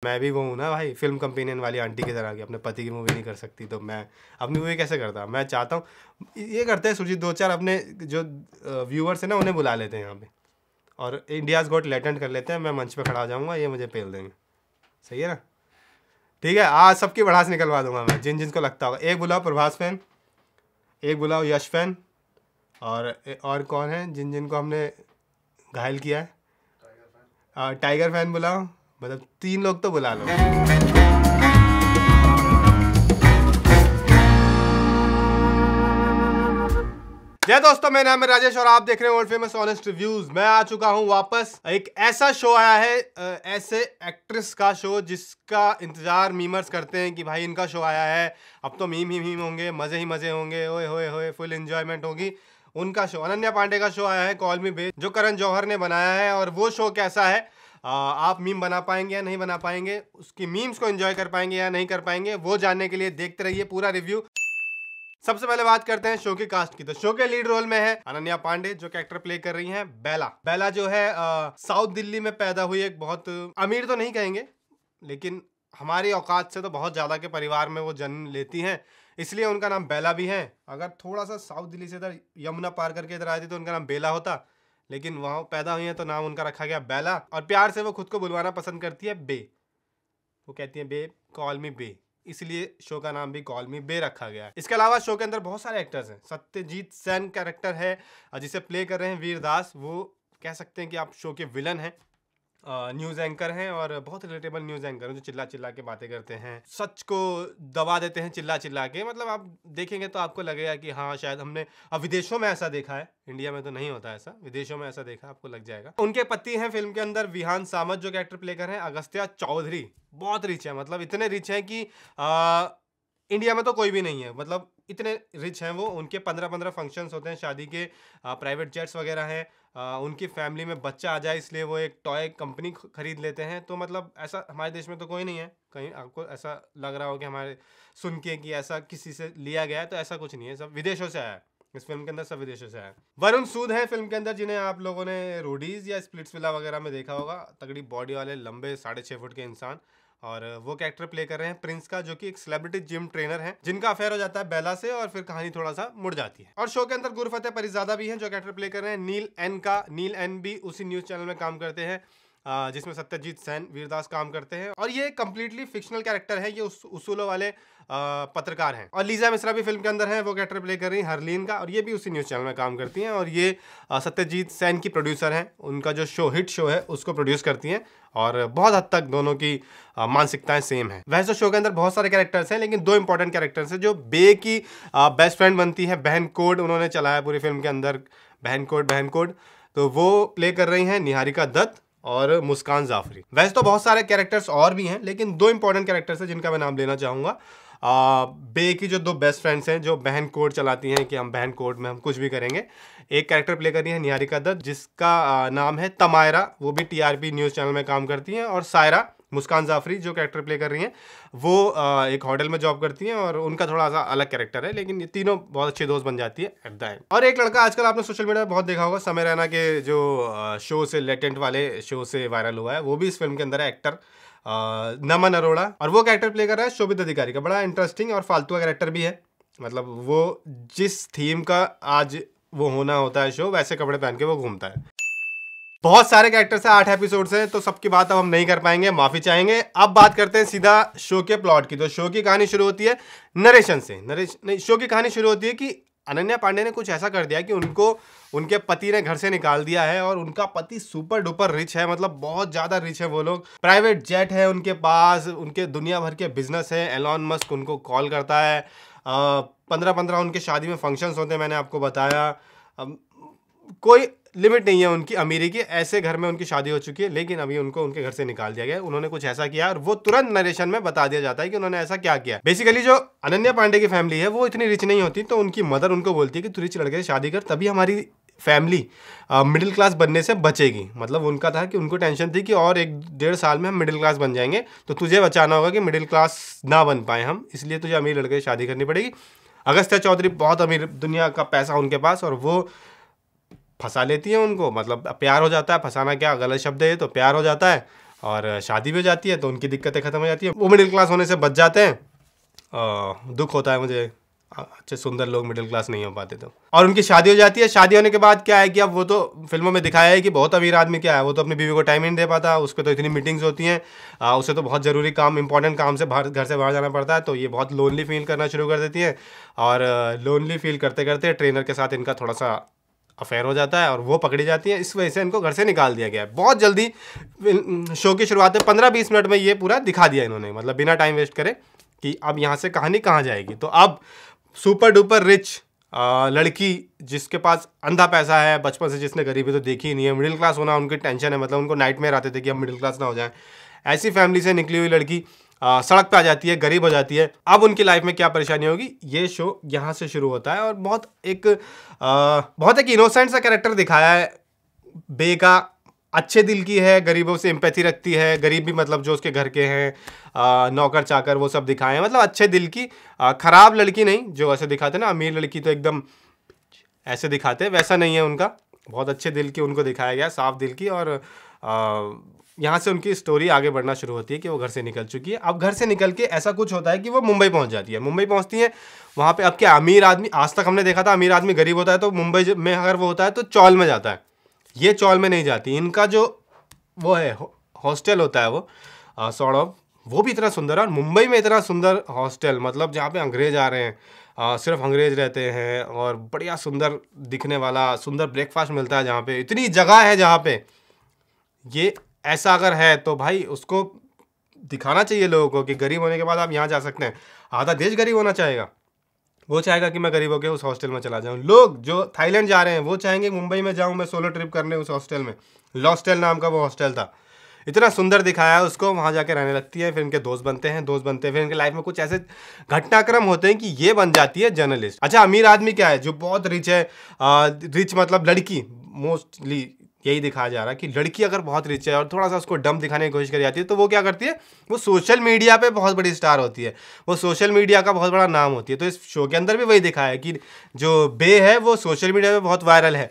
मैं भी वो हूँ ना भाई, फिल्म कंपेनियन वाली आंटी की तरह की, अपने पति की मूवी नहीं कर सकती तो मैं अपनी मूवी कैसे करता। मैं चाहता हूँ ये करते हैं सुरजीत, 2-4 अपने जो व्यूअर्स हैं ना उन्हें बुला लेते हैं यहाँ पे और इंडियाज़ गॉट टैलेंट कर लेते हैं। मैं मंच पे खड़ा हो जाऊँगा, ये मुझे पेल देंगे। सही है ना? ठीक है, आज सबकी भड़ास निकलवा दूंगा मैं, जिन जिनको लगता होगा। एक बुलाओ प्रभास फैन, एक बुलाओ यश फैन, और कौन है जिन जिनको हमने घायल किया है, टाइगर फैन बुलाओ। मतलब 3 लोग तो बुला लो। जय दोस्तों, मेरा नाम है राजेश और आप देख रहे हैं वर्ल्ड फेमस ऑनेस्ट रिव्यूज। मैं आ चुका हूं वापस। एक ऐसा शो आया है, ऐसे एक्ट्रेस का शो जिसका इंतजार मीमर्स करते हैं कि भाई इनका शो आया है, अब तो मीम ही मीम होंगे, मजे ही मजे होंगे, ओए होए होए, फुल एंजॉयमेंट होगी। उनका शो अनन्या पांडे का शो आया है, कॉल मी बेब, जो करण जौहर ने बनाया है। और वो शो कैसा है, आप मीम बना पाएंगे या नहीं बना पाएंगे, उसकी मीम्स को एंजॉय कर पाएंगे या नहीं कर पाएंगे, वो जानने के लिए देखते रहिए पूरा रिव्यू। सबसे पहले बात करते हैं शो की कास्ट की। तो शो के लीड रोल में है अनन्या पांडे, जो कैरेक्टर प्ले कर रही हैं बेला। बेला जो है साउथ दिल्ली में पैदा हुई एक बहुत अमीर तो नहीं कहेंगे, लेकिन हमारी औकात से तो बहुत ज़्यादा के परिवार में वो जन्म लेती हैं, इसलिए उनका नाम बेला भी है। अगर थोड़ा सा साउथ दिल्ली से इधर यमुना पार करके इधर आई थी तो उनका नाम बेला होता, लेकिन वहाँ पैदा हुई है तो नाम उनका रखा गया बेला। और प्यार से वो खुद को बुलवाना पसंद करती है बे। वो कहती है बे, कॉल मी बे, इसलिए शो का नाम भी कॉल मी बे रखा गया है। इसके अलावा शो के अंदर बहुत सारे एक्टर्स हैं। सत्यजीत सेन कैरेक्टर है जिसे प्ले कर रहे हैं वीर दास। वो कह सकते हैं कि आप शो के विलन हैं, न्यूज़ एंकर हैं और बहुत रिलेटेबल न्यूज़ एंकर हैं, जो चिल्ला चिल्ला के बातें करते हैं, सच को दबा देते हैं चिल्ला चिल्ला के। मतलब आप देखेंगे तो आपको लगेगा कि हाँ शायद हमने अब विदेशों में ऐसा देखा है, इंडिया में तो नहीं होता ऐसा, विदेशों में ऐसा देखा, आपको लग जाएगा। उनके पति हैं फिल्म के अंदर विहान सामत, जो कैरेक्टर प्ले कर रहे हैं अगस्त्या चौधरी। बहुत रिच है, मतलब इतने रिच हैं कि इंडिया में तो कोई भी नहीं है, मतलब इतने रिच हैं वो। उनके 15-15 फंक्शंस होते हैं शादी के, प्राइवेट जेट्स वगैरह हैं। उनकी फैमिली में बच्चा आ जाए इसलिए वो एक टॉय कंपनी खरीद लेते हैं। तो मतलब ऐसा हमारे देश में तो कोई नहीं है। कहीं आपको ऐसा लग रहा हो कि हमारे सुन के कि ऐसा किसी से लिया गया है, तो ऐसा कुछ नहीं है, सब विदेशों से आया है। इस फिल्म के अंदर सब विदेशों से आया है। वरुण सूद है फिल्म के अंदर, जिन्हें आप लोगों ने रोडीज या स्प्लिट्सविला वगैरह में देखा होगा। तगड़ी बॉडी वाले, लंबे 6.5 फुट के इंसान। और वो कैरेक्टर प्ले कर रहे हैं प्रिंस का, जो कि एक सेलिब्रिटी जिम ट्रेनर है, जिनका अफेयर हो जाता है बेला से और फिर कहानी थोड़ा सा मुड़ जाती है। और शो के अंदर गुरफतेह परिज़ादा भी हैं, जो कैरेक्टर प्ले कर रहे हैं नील एन का। नील एन भी उसी न्यूज़ चैनल में काम करते हैं जिसमें सत्यजीत सेन वीरदास काम करते हैं। और ये कंप्लीटली फिक्शनल कैरेक्टर है, ये उसूलों वाले पत्रकार हैं। और लीजा मिश्रा भी फिल्म के अंदर है, वो कैरेक्टर प्ले कर रही हैं हरलीन का, और ये भी उसी न्यूज़ चैनल में काम करती हैं। और ये सत्यजीत सेन की प्रोड्यूसर हैं, उनका जो शो हिट शो है उसको प्रोड्यूस करती हैं। और बहुत हद तक दोनों की मानसिकताएं सेम है। वैसे शो के अंदर बहुत सारे कैरेक्टर्स हैं, लेकिन 2 इंपॉर्टेंट कैरेक्टर्स हैं। जो बे की बेस्ट फ्रेंड बनती है, बहन कोड, उन्होंने चलाया पूरी फिल्म के अंदर, बहन कोड, तो वो प्ले कर रही हैं निहारिका दत्त और मुस्कान जाफरी। वैसे तो बहुत सारे कैरेक्टर्स और भी हैं, लेकिन 2 इंपॉर्टेंट कैरेक्टर्स हैं जिनका मैं नाम लेना चाहूँगा। बे की जो 2 बेस्ट फ्रेंड्स हैं, जो बहन कोड चलाती हैं कि हम बहन कोड में हम कुछ भी करेंगे। एक कैरेक्टर प्ले कर रही है निहारिका दत्त, जिसका नाम है तमायरा, वो भी TRP न्यूज़ चैनल में काम करती हैं। और सायरा, मुस्कान जाफरी जो कैरेक्टर प्ले कर रही हैं, वो एक होटल में जॉब करती हैं और उनका थोड़ा सा अलग कैरेक्टर है, लेकिन ये तीनों बहुत अच्छी दोस्त बन जाती है एट द एंड। और एक लड़का आजकल आपने सोशल मीडिया में बहुत देखा होगा, समय रैना के जो शो से, लेटेंट वाले शो से वायरल हुआ है, वो भी इस फिल्म के अंदर है, एक्टर नमन अरोड़ा। और वो कैरेक्टर प्ले कर रहा है शोभित अधिकारी का। बड़ा इंटरेस्टिंग और फालतू का कैरेक्टर भी है, मतलब वो जिस थीम का आज वो होना होता है शो, वैसे कपड़े पहन के वो घूमता है। बहुत सारे कैरेक्टर्स हैं, 8 एपिसोड्स हैं, तो सबकी बात अब हम नहीं कर पाएंगे, माफी चाहेंगे। अब बात करते हैं सीधा शो के प्लॉट की। तो शो की कहानी शुरू होती है नरेशन से। शो की कहानी शुरू होती है कि अनन्या पांडे ने कुछ ऐसा कर दिया कि उनको उनके पति ने घर से निकाल दिया है। और उनका पति सुपर डुपर रिच है, मतलब बहुत ज़्यादा रिच है। वो लोग, प्राइवेट जेट है उनके पास, उनके दुनिया भर के बिजनेस है। एलॉन मस्क उनको कॉल करता है, 15-15 उनके शादी में फंक्शंस होते हैं, मैंने आपको बताया। कोई लिमिट नहीं है उनकी अमीरी की। ऐसे घर में उनकी शादी हो चुकी है, लेकिन अभी उनको उनके घर से निकाल दिया गया। उन्होंने कुछ ऐसा किया और वो तुरंत नरेशन में बता दिया जाता है कि उन्होंने ऐसा क्या किया। बेसिकली जो अनन्या पांडे की फैमिली है वो इतनी रिच नहीं होती, तो उनकी मदर उनको बोलती है कि तू रिच लड़के से शादी कर, तभी हमारी फैमिली मिडिल क्लास बनने से बचेगी। मतलब उनका था कि उनको टेंशन थी कि और 1-1.5 साल में हम मिडिल क्लास बन जाएंगे, तो तुझे बचाना होगा कि मिडिल क्लास ना बन पाए हम, इसलिए तुझे अमीर लड़के से शादी करनी पड़ेगी। अगस्त्या चौधरी बहुत अमीर, दुनिया का पैसा उनके पास, और वो फंसा लेती है उनको। मतलब प्यार हो जाता है, फंसाना क्या गलत शब्द है, तो प्यार हो जाता है। और शादी भी हो जाती है तो उनकी दिक्कतें खत्म हो जाती है, वो मिडिल क्लास होने से बच जाते हैं। दुख होता है मुझे, अच्छे सुंदर लोग मिडिल क्लास नहीं हो पाते तो। और उनकी शादी हो जाती है। शादी होने के बाद क्या है कि अब वो तो फिल्मों में दिखाया है कि बहुत अमीर आदमी क्या है, वो तो अपनी बीवी को टाइम ही नहीं दे पाता, उसको तो इतनी मीटिंग्स होती हैं, उसे तो बहुत ज़रूरी काम, इंपॉर्टेंट काम से बाहर, घर से बाहर जाना पड़ता है, तो ये बहुत लोनली फील करना शुरू कर देती है। और लोनली फील करते करते ट्रेनर के साथ इनका थोड़ा सा अफेयर हो जाता है और वो पकड़ी जाती है। इस वजह से इनको घर से निकाल दिया गया है। बहुत जल्दी शो की शुरुआत में 15-20 मिनट में ये पूरा दिखा दिया इन्होंने, मतलब बिना टाइम वेस्ट करे कि अब यहाँ से कहानी कहाँ जाएगी। तो अब सुपर डुपर रिच लड़की जिसके पास अंधा पैसा है, बचपन से जिसने गरीबी तो देखी ही नहीं है, मिडिल क्लास होना उनकी टेंशन है, मतलब उनको नाइटमेयर आते थे कि हम मिडिल क्लास ना हो जाएं, ऐसी फैमिली से निकली हुई लड़की सड़क पे आ जाती है, गरीब हो जाती है। अब उनकी लाइफ में क्या परेशानी होगी, ये शो यहाँ से शुरू होता है। और बहुत एक इनोसेंट सा कैरेक्टर दिखाया है बे का, अच्छे दिल की है, गरीबों से एम्पैथी रखती है, गरीब भी मतलब जो उसके घर के हैं, नौकर चाकर वो सब दिखाए हैं, मतलब अच्छे दिल की, खराब लड़की नहीं जो ऐसे दिखाते ना, अमीर लड़की तो एकदम ऐसे दिखाते हैं, वैसा नहीं है उनका, बहुत अच्छे दिल की उनको दिखाया गया, साफ दिल की। और यहाँ से उनकी स्टोरी आगे बढ़ना शुरू होती है कि वो घर से निकल चुकी है। अब घर से निकल के ऐसा कुछ होता है कि वो मुंबई पहुँच जाती है। मुंबई पहुँचती है, वहाँ पे अब क्या, अमीर आदमी, आज तक हमने देखा था अमीर आदमी गरीब होता है तो मुंबई में अगर वो होता है तो चौल में जाता है, ये चौल में नहीं जाती। इनका जो वो है हॉस्टल होता है वो सॉर्ट ऑफ, वो भी इतना सुंदर है। और मुंबई में इतना सुंदर हॉस्टल, मतलब जहाँ पे अंग्रेज आ रहे हैं, सिर्फ अंग्रेज रहते हैं, और बढ़िया सुंदर दिखने वाला, सुंदर ब्रेकफास्ट मिलता है जहाँ पे, इतनी जगह है जहाँ पे, ये ऐसा अगर है तो भाई उसको दिखाना चाहिए लोगों को कि गरीब होने के बाद आप यहाँ जा सकते हैं। आधा देश गरीब होना चाहेगा, वो चाहेगा कि मैं गरीब होकर उस हॉस्टल में चला जाऊँ। लोग जो थाईलैंड जा रहे हैं वो चाहेंगे मुंबई में जाऊँ मैं सोलो ट्रिप करने उस हॉस्टल में, लॉस्टल नाम का वो हॉस्टल था, इतना सुंदर दिखाया उसको, वहाँ जाके रहने लगती है। फिर इनके दोस्त बनते हैं, फिर इनके लाइफ में कुछ ऐसे घटनाक्रम होते हैं कि ये बन जाती है जर्नलिस्ट। अच्छा, अमीर आदमी क्या है, जो बहुत रिच है, रिच मतलब लड़की, मोस्टली यही दिखाया जा रहा है कि लड़की अगर बहुत रिच है और थोड़ा सा उसको डम दिखाने की कोशिश करी जाती है तो वो क्या करती है, वो सोशल मीडिया पे बहुत बड़ी स्टार होती है, वो सोशल मीडिया का बहुत बड़ा नाम होती है। तो इस शो के अंदर भी वही दिखाया है कि जो बे है वो सोशल मीडिया पे बहुत वायरल है,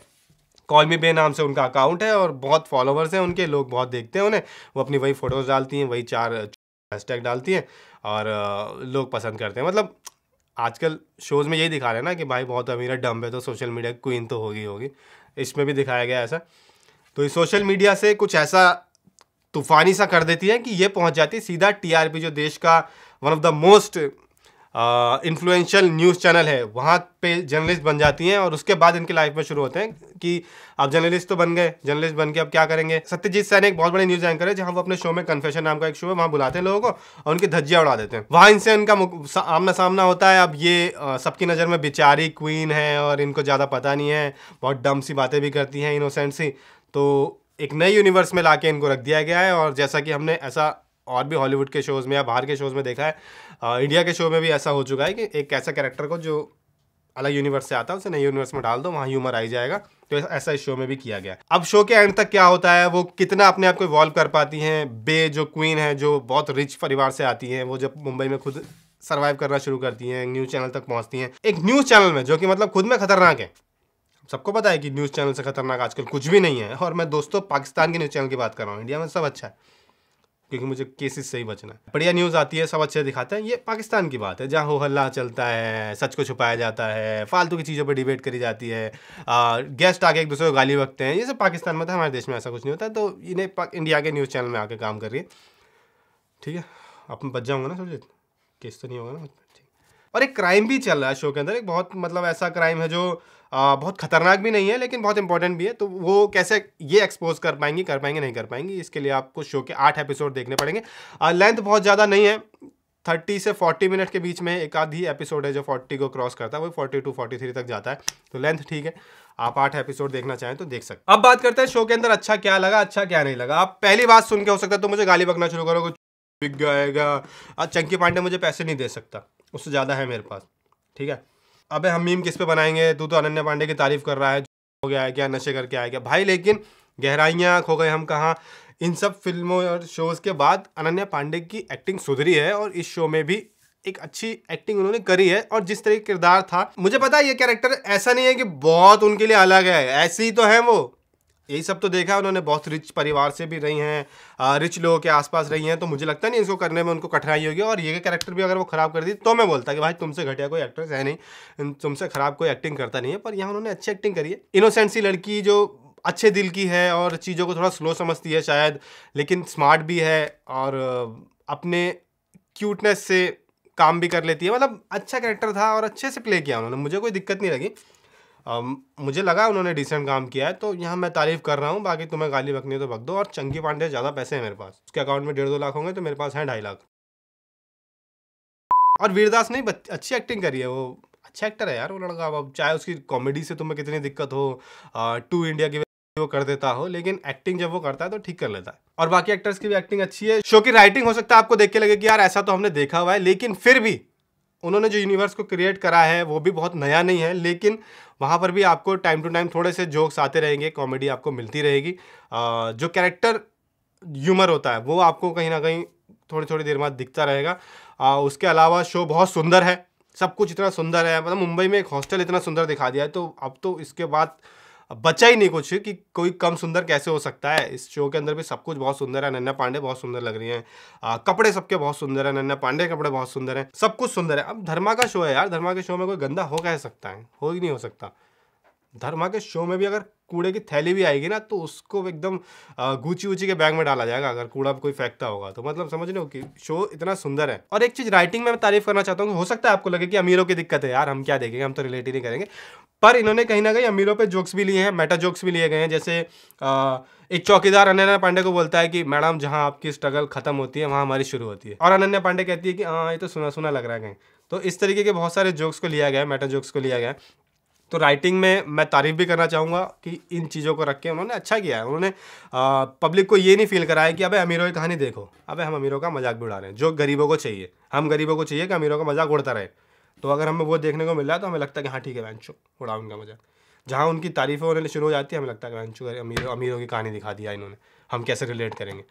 कॉल मी बे नाम से उनका अकाउंट है और बहुत फॉलोवर्स हैं उनके, लोग बहुत देखते हैं उन्हें, वो अपनी वही फोटोज़ डालती हैं, वही 4 हैशटैग डालती हैं और लोग पसंद करते हैं। मतलब आजकल शोज़ में यही दिखा रहे हैं ना कि भाई बहुत अमीर है, डम है, तो सोशल मीडिया क्वीन तो होगी, इसमें भी दिखाया गया ऐसा। तो इस सोशल मीडिया से कुछ ऐसा तूफानी सा कर देती है कि ये पहुंच जाती है सीधा टीआरपी, जो देश का one of the most influential news channel है, वहाँ पे जर्नलिस्ट बन जाती हैं। और उसके बाद इनकी लाइफ में शुरू होते हैं कि अब जर्नलिस्ट तो बन गए, जर्नलिस्ट बन के अब क्या करेंगे। सत्यजीत सैन एक बहुत बड़े न्यूज़ एंकर है, जहाँ वो अपने शो में कन्फेशन नाम का एक शो है, वहाँ बुलाते हैं लोगों को और उनकी धज्जियाँ उड़ा देते हैं। वहाँ इनसे इनका आमना सामना होता है। अब ये सबकी नज़र में बेचारी क्वीन है और इनको ज़्यादा पता नहीं है, बहुत डम सी बातें भी करती हैं, इनोसेंट सी। तो एक नई यूनिवर्स में लाके इनको रख दिया गया है। और जैसा कि हमने ऐसा और भी हॉलीवुड के शोज़ में या बाहर के शोज़ में देखा है, इंडिया के शो में भी ऐसा हो चुका है कि एक ऐसा कैरेक्टर को जो अलग यूनिवर्स से आता है उसे नई यूनिवर्स में डाल दो, वहाँ ह्यूमर आ ही जाएगा। तो ऐसा इस शो में भी किया गया है। अब शो के एंड तक क्या होता है, वो कितना अपने आप को इवॉल्व कर पाती हैं। बे जो क्वीन है, जो बहुत रिच परिवार से आती हैं, वो जब मुंबई में खुद सर्वाइव करना शुरू करती हैं, न्यूज़ चैनल तक पहुँचती हैं, एक न्यूज़ चैनल में जो कि मतलब खुद में खतरनाक है। सबको पता है कि न्यूज़ चैनल से खतरनाक आजकल कुछ भी नहीं है। और मैं दोस्तों पाकिस्तान के न्यूज़ चैनल की बात कर रहा हूँ, इंडिया में सब अच्छा है क्योंकि मुझे केसेस से ही बचना है। बढ़िया न्यूज़ आती है, सब अच्छे दिखाते हैं। ये पाकिस्तान की बात है जहाँ हो हल्ला चलता है, सच को छुपाया जाता है, फालतू की चीज़ों पर डिबेट करी जाती है, गेस्ट आके एक दूसरे को गाली बकते हैं। ये सब पाकिस्तान में था, हमारे देश में ऐसा कुछ नहीं होता। तो इन्हें इंडिया के न्यूज़ चैनल में आके काम कर रही है, ठीक है। अब मैं बच जाऊँगा ना, समझे, केस तो नहीं होगा ना, ठीक। और एक क्राइम भी चल रहा है शो के अंदर, एक बहुत मतलब ऐसा क्राइम है जो बहुत खतरनाक भी नहीं है लेकिन बहुत इंपॉर्टेंट भी है। तो वो कैसे ये एक्सपोज कर पाएंगी नहीं कर पाएंगी, इसके लिए आपको शो के 8 एपिसोड देखने पड़ेंगे। लेंथ बहुत ज़्यादा नहीं है, 30 से 40 मिनट के बीच में एक आधी एपिसोड है जो 40 को क्रॉस करता है, वो 42 43 तक जाता है। तो लेंथ ठीक है, आप 8 एपिसोड देखना चाहें तो देख सकते। अब बात करते हैं शो के अंदर अच्छा क्या लगा, अच्छा क्या नहीं लगा। आप पहली बात सुन के हो सकता है तो मुझे गाली बकना शुरू करोगे, बिक जाएगा, चंकी पांडे मुझे पैसे नहीं दे सकता, उससे ज़्यादा है मेरे पास, ठीक है। अबे हम मीम किस पे बनाएंगे, तू तो अनन्या पांडे की तारीफ कर रहा है, हो गया है क्या, नशे करके आया क्या भाई। लेकिन गहराइयाँ खो गए हम कहाँ। इन सब फिल्मों और शोज़ के बाद अनन्या पांडे की एक्टिंग सुधरी है और इस शो में भी एक अच्छी एक्टिंग उन्होंने करी है। और जिस तरह का किरदार था, मुझे पता है ये कैरेक्टर ऐसा नहीं है कि बहुत उनके लिए अलग है, ऐसे ही तो है वो, यही सब तो देखा है उन्होंने, बहुत रिच परिवार से भी रही हैं, रिच लोगों के आसपास रही हैं, तो मुझे लगता नहीं इसको करने में उनको कठिनाई होगी। और ये कैरेक्टर भी अगर वो ख़राब कर दी तो मैं बोलता कि भाई तुमसे घटिया कोई एक्ट्रेस है नहीं, तुमसे ख़राब कोई एक्टिंग करता नहीं है। पर यहाँ उन्होंने अच्छी एक्टिंग करी है। इनोसेंट सी लड़की जो अच्छे दिल की है और चीज़ों को थोड़ा स्लो समझती है शायद, लेकिन स्मार्ट भी है और अपने क्यूटनेस से काम भी कर लेती है। मतलब अच्छा कैरेक्टर था और अच्छे से प्ले किया उन्होंने, मुझे कोई दिक्कत नहीं लगी। मुझे लगा उन्होंने डिसेंट काम किया है, तो यहाँ मैं तारीफ कर रहा हूँ। बाकी तुम्हें गाली बकनी है तो बक दो। और चंकी पांडे ज़्यादा पैसे हैं मेरे पास, उसके अकाउंट में 1.5-2 लाख होंगे तो मेरे पास हैं 2.5 लाख। और वीरदास ने अच्छी एक्टिंग करी है, वो अच्छा एक्टर है यार वो लड़का। अब चाहे उसकी कॉमेडी से तुम्हें कितनी दिक्कत हो, टू इंडिया की वो कर देता हो, लेकिन एक्टिंग जब वो करता है तो ठीक कर लेता है। और बाकी एक्टर्स की भी एक्टिंग अच्छी है। शो की राइटिंग हो सकता है आपको देख के लगे कि यार ऐसा तो हमने देखा हुआ है, लेकिन फिर भी उन्होंने जो यूनिवर्स को क्रिएट करा है वो भी बहुत नया नहीं है, लेकिन वहाँ पर भी आपको टाइम टू टाइम थोड़े से जोक्स आते रहेंगे, कॉमेडी आपको मिलती रहेगी। जो कैरेक्टर ह्यूमर होता है वो आपको कहीं ना कहीं थोड़ी थोड़ी देर बाद दिखता रहेगा। उसके अलावा शो बहुत सुंदर है, सब कुछ इतना सुंदर है। मतलब मुंबई में एक हॉस्टल इतना सुंदर दिखा दिया है, तो अब तो इसके बाद बचा ही नहीं कुछ कि कोई कम सुंदर कैसे हो सकता है। इस शो के अंदर भी सब कुछ बहुत सुंदर है। अनन्या पांडे बहुत सुंदर लग रही हैं, कपड़े सबके बहुत सुंदर है, अनन्या पांडे के कपड़े बहुत सुंदर हैं, सब कुछ सुंदर है। अब धर्मा का शो है यार, धर्मा के शो में कोई गंदा हो कह सकता है? हो ही नहीं हो सकता। धर्मा के शो में भी अगर कूड़े की थैली भी आएगी ना तो उसको एकदम गुची उची के बैग में डाला जाएगा अगर कूड़ा कोई फेंकता होगा तो। मतलब समझ रहे हो कि शो इतना सुंदर है। और एक चीज़ राइटिंग में मैं तारीफ करना चाहता हूँ, हो सकता है आपको लगे कि अमीरों की दिक्कत है यार, हम क्या देखेंगे, हम तो रिलेट ही नहीं करेंगे। पर इन्होंने कहीं ना कहीं अमीरों पे जोक्स भी लिए हैं, मेटा जोक्स भी लिए गए हैं। जैसे एक चौकीदार अनन्या पांडे को बोलता है कि मैडम जहाँ आपकी स्ट्रगल खत्म होती है वहाँ हमारी शुरू होती है, और अनन्या पांडे कहती है कि हाँ ये तो सुना सुना लग रहा है कहीं। तो इस तरीके के बहुत सारे जोक्स को लिया गया है, मेटा जोक्स को लिया गया है। तो राइटिंग में मैं तारीफ भी करना चाहूँगा कि इन चीज़ों को रख के उन्होंने अच्छा किया है। उन्होंने पब्लिक को ये नहीं फील कराया कि अबे अमीरों की कहानी देखो, अबे हम अमीरों का मजाक भी उड़ा रहे हैं, जो गरीबों को चाहिए। हम गरीबों को चाहिए कि अमीरों का मजाक उड़ता रहे। तो अगर हमें वो देखने को मिल रहा है तो हमें लगता है कि हाँ ठीक है वैंचो उड़ाओ उनका मजाक। जहाँ उनकी तारीफ़ें होने शुरू हो जाती है हमें लगता है कि वैंचो अमीरों की कहानी दिखा दिया इन्होंने, हम कैसे रिलेट करेंगे।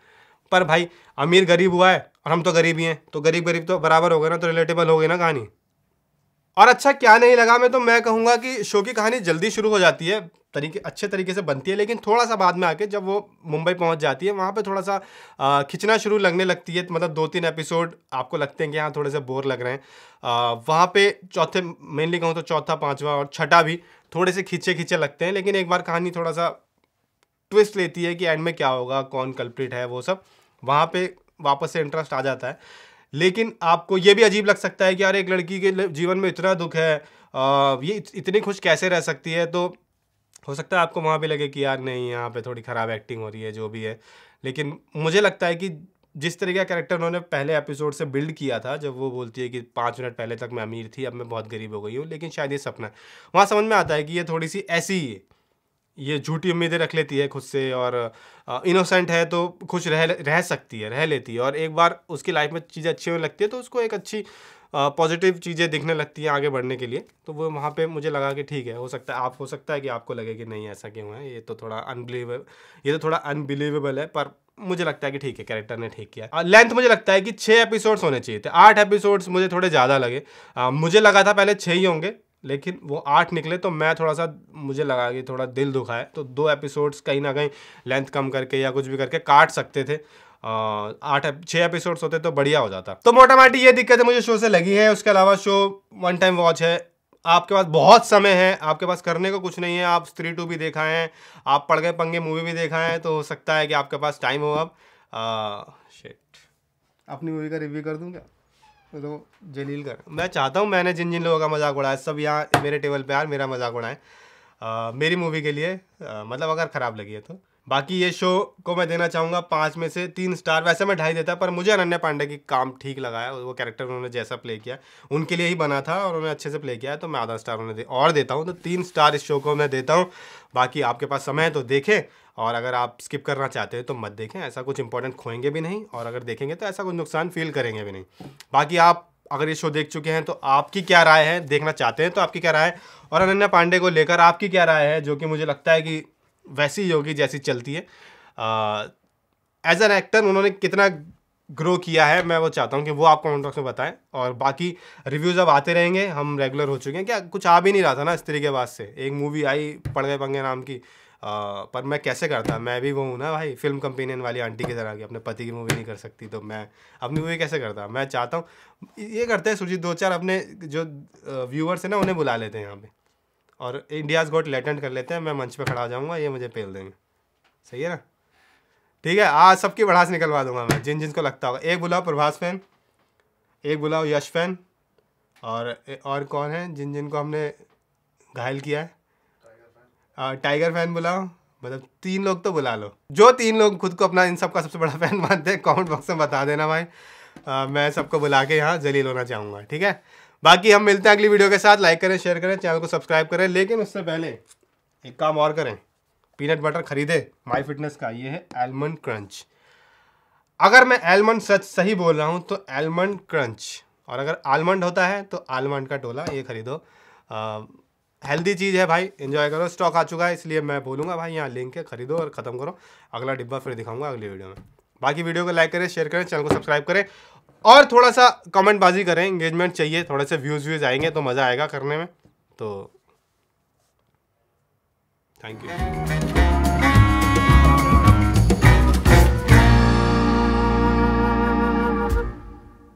पर भाई अमीर गरीब हुआ है और हम तो गरीब ही हैं, तो गरीब गरीब तो बराबर हो गए ना, तो रिलेटेबल हो गई ना कहानी। और अच्छा क्या नहीं लगा, मैं तो मैं कहूँगा कि शो की कहानी जल्दी शुरू हो जाती है, अच्छे तरीके से बनती है, लेकिन थोड़ा सा बाद में आके जब वो मुंबई पहुंच जाती है वहाँ पे थोड़ा सा खिंचना शुरू लगने लगती है। मतलब 2-3 एपिसोड आपको लगते हैं कि हाँ थोड़े से बोर लग रहे हैं। वहाँ पे चौथे, मेनली कहूँ तो चौथा, पाँचवा और छठा भी थोड़े से खींचे खींचे लगते हैं, लेकिन एक बार कहानी थोड़ा सा ट्विस्ट लेती है कि एंड में क्या होगा, कौन कल्प्रिट है, वो सब वहाँ पे वापस से इंटरेस्ट आ जाता है। लेकिन आपको ये भी अजीब लग सकता है कि यार एक लड़की के जीवन में इतना दुख है, ये इतनी खुश कैसे रह सकती है। तो हो सकता है आपको वहाँ पे लगे कि यार नहीं यहाँ पे थोड़ी ख़राब एक्टिंग हो रही है, जो भी है। लेकिन मुझे लगता है कि जिस तरीके का कैरेक्टर उन्होंने पहले एपिसोड से बिल्ड किया था, जब वो बोलती है कि 5 मिनट पहले तक मैं अमीर थी, अब मैं बहुत गरीब हो गई हूँ, लेकिन शायद ये सपना है, वहाँ समझ में आता है कि ये थोड़ी सी ऐसी ही है, ये झूठी उम्मीदें रख लेती है खुद से, और इनोसेंट है तो खुश रह सकती है, रह लेती है। और एक बार उसकी लाइफ में चीज़ें अच्छी होने लगती है तो उसको एक अच्छी पॉजिटिव चीज़ें दिखने लगती हैं आगे बढ़ने के लिए। तो वो वहाँ पे मुझे लगा कि ठीक है, हो सकता है कि आपको लगे कि नहीं ऐसा क्यों है, ये तो थोड़ा अनबिलीवेबल है। पर मुझे लगता है कि ठीक है, कैरेक्टर ने ठीक किया। लेंथ मुझे लगता है कि 6 एपिसोड्स होने चाहिए थे, 8 एपिसोड्स मुझे थोड़े ज़्यादा लगे। मुझे लगा था पहले 6 ही होंगे, लेकिन वो 8 निकले तो मैं थोड़ा सा, मुझे लगा कि थोड़ा दिल दुखा है। तो 2 एपिसोड्स कहीं ना कहीं लेंथ कम करके या कुछ भी करके काट सकते थे। 6 एपिसोड्स होते तो बढ़िया हो जाता। तो मोटा मोटी ये दिक्कत है मुझे शो से लगी है। उसके अलावा शो वन टाइम वॉच है, आपके पास बहुत समय है, आपके पास करने को कुछ नहीं है, आप स्त्री 2 भी देखा है, आप पड़ गए पंगे मूवी भी देखा है, तो हो सकता है कि आपके पास टाइम हो। अब शिट, अपनी मूवी का रिव्यू कर दूं क्या? तो जलील कर, मैं चाहता हूँ मैंने जिन जिन लोगों का मजाक उड़ाया सब यहाँ मेरे टेबल पे यार मेरा मजाक उड़ाएं मेरी मूवी के लिए, मतलब अगर ख़राब लगी है तो। बाकी ये शो को मैं देना चाहूँगा 5 में से 3 स्टार। वैसे मैं 2.5 देता, पर मुझे अनन्या पांडे की काम ठीक लगा है, वो कैरेक्टर उन्होंने जैसा प्ले किया उनके लिए ही बना था और उन्होंने अच्छे से प्ले किया है, तो मैं आधा स्टार उन्हें और देता हूँ। तो 3 स्टार इस शो को मैं देता हूँ। बाकी आपके पास समय है तो देखें, और अगर आप स्किप करना चाहते हैं तो मत देखें, ऐसा कुछ इंपॉर्टेंट खोएंगे भी नहीं, और अगर देखेंगे तो ऐसा कुछ नुकसान फील करेंगे भी नहीं। बाकी आप अगर ये शो देख चुके हैं तो आपकी क्या राय है, देखना चाहते हैं तो आपकी क्या राय है, और अनन्या पांडे को लेकर आपकी क्या राय है, जो कि मुझे लगता है कि वैसी ही होगी जैसी चलती है। एज एन एक्टर उन्होंने कितना ग्रो किया है, मैं वो चाहता हूँ कि वो आप कमेंट बॉक्स में बताएं। और बाकी रिव्यूज़ अब आते रहेंगे, हम रेगुलर हो चुके हैं, क्या कुछ आ भी नहीं रहा था ना इस तरीके के बाद से। एक मूवी आई पड़ गए पंगे नाम की, पर मैं कैसे करता, मैं भी वो हूँ ना भाई, फिल्म कंपेनियन वाली आंटी की तरह की, अपने पति की मूवी नहीं कर सकती तो मैं अपनी मूवी कैसे करता। मैं चाहता हूँ ये करते हैं सुरजीत, 2-4 अपने जो व्यूअर्स हैं ना उन्हें बुला लेते हैं यहाँ पे और इंडियाज़ गॉट टैलेंट कर लेते हैं। मैं मंच पे खड़ा हो जाऊँगा, ये मुझे पेल देंगे। सही है ना? ठीक है, आज सबकी भड़ास निकलवा दूंगा मैं, जिन जिनको लगता होगा। एक बुलाओ प्रभास फैन, एक बुलाओ यश फैन, और कौन है जिन जिनको हमने घायल किया है, टाइगर फैन बुलाओ। मतलब 3 लोग तो बुला लो, जो 3 लोग खुद को अपना इन सब का सबसे बड़ा फैन मानते हैं, कमेंट बॉक्स में बता देना भाई। मैं सबको बुला के यहाँ जलील होना चाहूँगा। ठीक है, बाकी हम मिलते हैं अगली वीडियो के साथ। लाइक करें, शेयर करें, चैनल को सब्सक्राइब करें, लेकिन उससे पहले एक काम और करें, पीनट बटर खरीदे माई फिटनेस का, ये है आलमंड क्रंच। अगर मैं आलमंड सही बोल रहा हूँ तो आलमंड क्रंच, और अगर आलमंड होता है तो आलमंड का टोला, ये खरीदो। हेल्दी चीज़ है भाई, एंजॉय करो। स्टॉक आ चुका है इसलिए मैं बोलूँगा भाई, यहाँ लिंक है, खरीदो और ख़त्म करो। अगला डिब्बा फिर दिखाऊंगा अगली वीडियो में। बाकी वीडियो को लाइक करें, शेयर करें, चैनल को सब्सक्राइब करें और थोड़ा सा कमेंट बाजी करें, एंगेजमेंट चाहिए, थोड़े से व्यूज़ आएंगे तो मज़ा आएगा करने में। तो थैंक यू।